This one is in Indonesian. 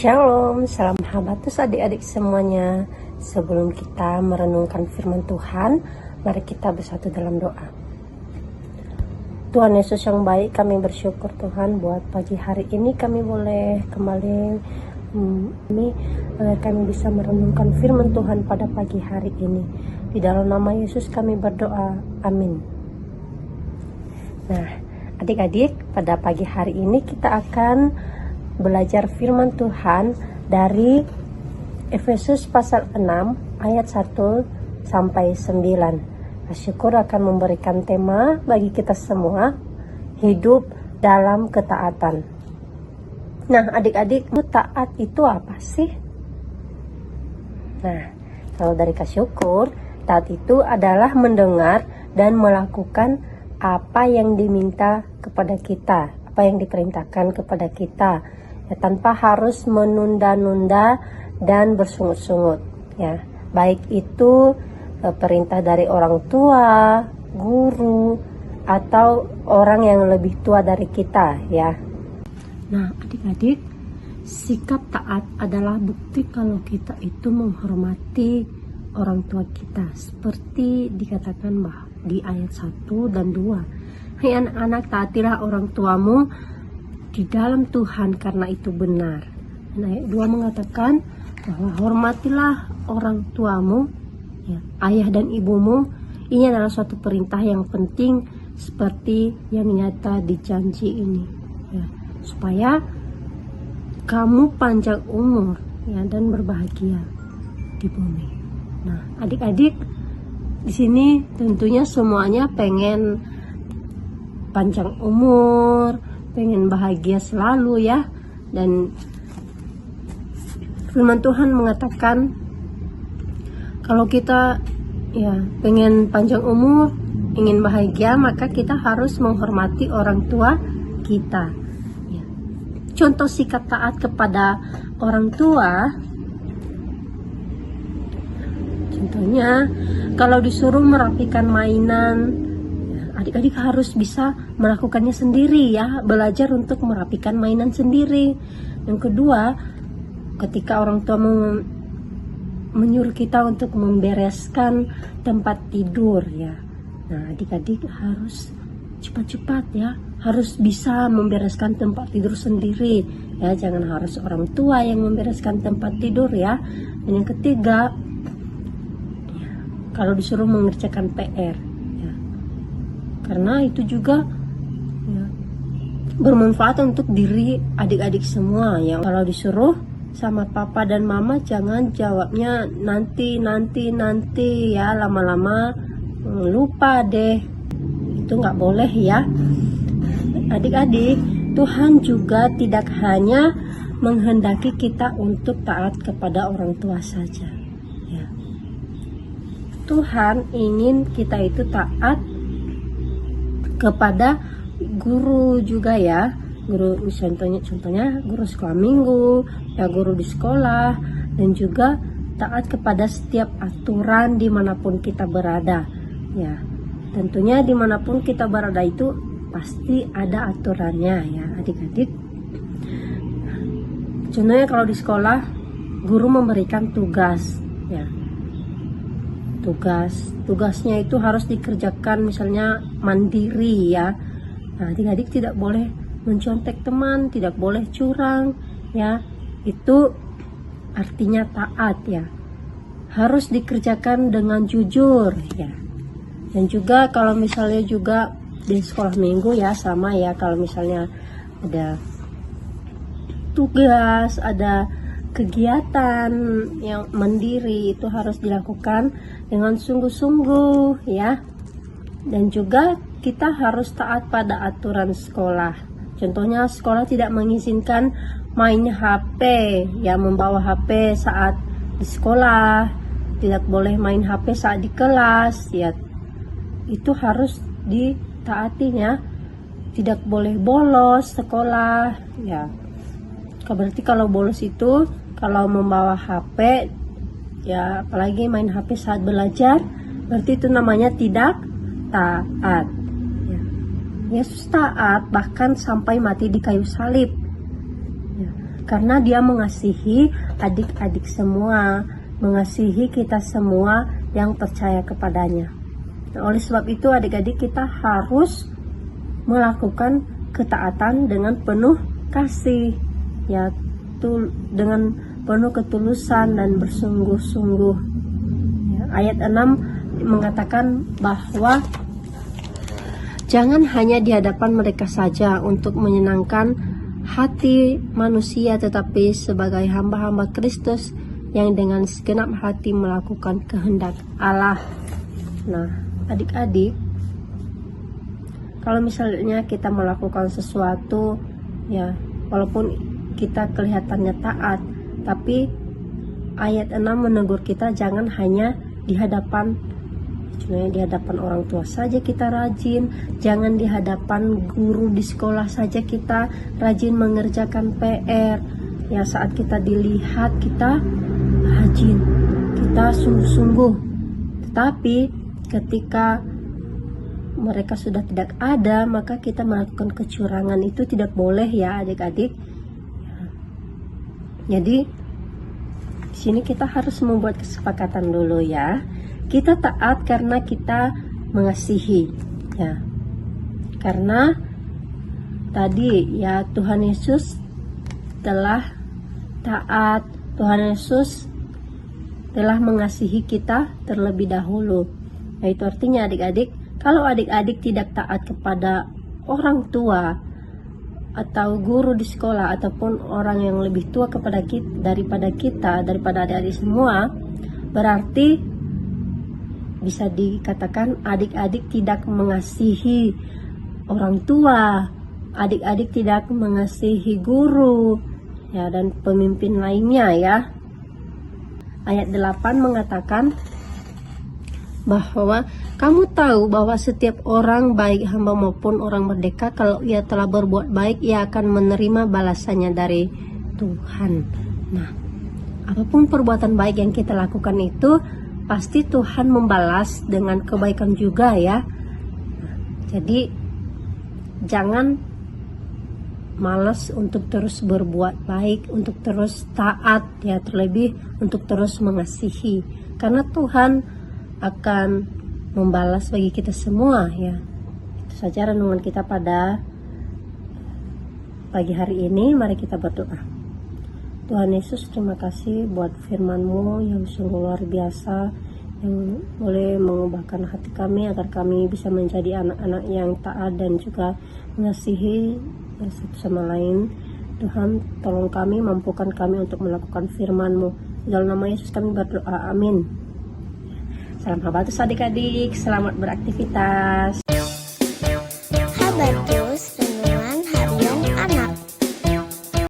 Shalom, salam habatus adik-adik semuanya. Sebelum kita merenungkan firman Tuhan, mari kita bersatu dalam doa. Tuhan Yesus yang baik, kami bersyukur Tuhan buat pagi hari ini kami boleh kembali kami bisa merenungkan firman Tuhan pada pagi hari ini. Di dalam nama Yesus kami berdoa, amin. Nah, adik-adik, pada pagi hari ini kita akan belajar firman Tuhan dari Efesus pasal 6 ayat 1 sampai 9. Syukur akan memberikan tema bagi kita semua, hidup dalam ketaatan. Nah, adik-adik, taat itu apa sih? Nah, kalau dari Kak Syukur, taat itu adalah mendengar dan melakukan apa yang diminta kepada kita, apa yang diperintahkan kepada kita, ya, tanpa harus menunda-nunda dan bersungut-sungut, ya, baik itu perintah dari orang tua, guru, atau orang yang lebih tua dari kita, ya. Nah, adik-adik, sikap taat adalah bukti kalau kita itu menghormati orang tua kita, seperti dikatakan di ayat 1 dan 2. Hai anak-anak, taatilah orang tuamu di dalam Tuhan karena itu benar. Dan ayat 2 mengatakan bahwa hormatilah orang tuamu, ya, ayah dan ibumu. Ini adalah suatu perintah yang penting seperti yang nyata di janji ini, ya, supaya kamu panjang umur, ya, dan berbahagia di bumi. Nah, adik-adik, di sini tentunya semuanya pengen panjang umur, pengen bahagia selalu, ya. Dan firman Tuhan mengatakan kalau kita, ya, pengen panjang umur, ingin bahagia, maka kita harus menghormati orang tua kita, ya. Contoh sikap taat kepada orang tua, contohnya kalau disuruh merapikan mainan, adik-adik harus bisa melakukannya sendiri, ya, belajar untuk merapikan mainan sendiri. Yang kedua, ketika orang tua menyuruh kita untuk membereskan tempat tidur, ya, nah adik-adik harus cepat-cepat, ya, harus bisa membereskan tempat tidur sendiri, ya, jangan harus orang tua yang membereskan tempat tidur, ya. Dan yang ketiga, ya, kalau disuruh mengerjakan PR, karena itu juga, ya, bermanfaat untuk diri adik-adik semua. Yang kalau disuruh sama papa dan mama, jangan jawabnya nanti, ya, lama-lama lupa deh. Itu nggak boleh, ya. Adik-adik, Tuhan juga tidak hanya menghendaki kita untuk taat kepada orang tua saja, ya. Tuhan ingin kita itu taat kepada guru juga, ya, guru, contohnya guru sekolah minggu, ya, guru di sekolah, dan juga taat kepada setiap aturan dimanapun kita berada, ya. Tentunya dimanapun kita berada itu pasti ada aturannya, ya, adik-adik. Contohnya kalau di sekolah guru memberikan tugas, ya, tugasnya itu harus dikerjakan misalnya mandiri, ya. Nah, adik-adik tidak boleh mencontek teman, tidak boleh curang, ya. Itu artinya taat, ya. Harus dikerjakan dengan jujur, ya. Dan juga kalau misalnya juga di sekolah minggu, ya, sama, ya, kalau misalnya ada tugas, ada kegiatan yang mandiri, itu harus dilakukan dengan sungguh-sungguh, ya. Dan juga kita harus taat pada aturan sekolah. Contohnya sekolah tidak mengizinkan main HP, ya, membawa HP saat di sekolah, tidak boleh main HP saat di kelas, ya. Itu harus ditaatinya. Tidak boleh bolos sekolah, ya. Berarti kalau bolos itu, kalau membawa HP, ya, apalagi main HP saat belajar, berarti itu namanya tidak taat, ya. Yesus taat bahkan sampai mati di kayu salib, ya. karena dia mengasihi adik-adik semua, mengasihi kita semua yang percaya kepadanya. Nah, oleh sebab itu adik-adik, kita harus melakukan ketaatan dengan penuh kasih, ya, dengan penuh ketulusan dan bersungguh-sungguh. Ya, ayat 6 mengatakan bahwa jangan hanya di hadapan mereka saja untuk menyenangkan hati manusia, tetapi sebagai hamba-hamba Kristus yang dengan segenap hati melakukan kehendak Allah. Nah, adik-adik, kalau misalnya kita melakukan sesuatu, ya, walaupun kita kelihatannya taat, tapi ayat 6 menegur kita jangan hanya di hadapan orang tua saja kita rajin, jangan di hadapan guru di sekolah saja kita rajin mengerjakan PR. Ya, saat kita dilihat kita rajin, kita sungguh-sungguh. Tetapi ketika mereka sudah tidak ada, maka kita melakukan kecurangan. Itu tidak boleh, ya adik-adik. Jadi di sini kita harus membuat kesepakatan dulu, ya. Kita taat karena kita mengasihi, ya. Karena tadi, ya, Tuhan Yesus telah taat, Tuhan Yesus telah mengasihi kita terlebih dahulu. Nah, itu artinya adik-adik, kalau adik-adik tidak taat kepada orang tua atau guru di sekolah ataupun orang yang lebih tua daripada adik-adik semua, berarti bisa dikatakan adik-adik tidak mengasihi orang tua, adik-adik tidak mengasihi guru, ya, dan pemimpin lainnya, ya. Ayat 8 mengatakan bahwa kamu tahu bahwa setiap orang, baik hamba maupun orang merdeka, kalau ia telah berbuat baik, ia akan menerima balasannya dari Tuhan. Nah, apapun perbuatan baik yang kita lakukan itu pasti Tuhan membalas dengan kebaikan juga, ya. Jadi jangan malas untuk terus berbuat baik, untuk terus taat, ya, terlebih untuk terus mengasihi, karena Tuhan akan membalas bagi kita semua, ya. Itu saja renungan kita pada pagi hari ini. Mari kita berdoa. Tuhan Yesus, terima kasih buat firman-Mu yang sungguh luar biasa, yang boleh mengubahkan hati kami agar kami bisa menjadi anak-anak yang taat dan juga mengasihi satu sama lain. Tuhan, tolong kami, mampukan kami untuk melakukan firman-Mu. Dalam nama Yesus kami berdoa, amin. Salam Habatus adik-adik, selamat beraktivitas.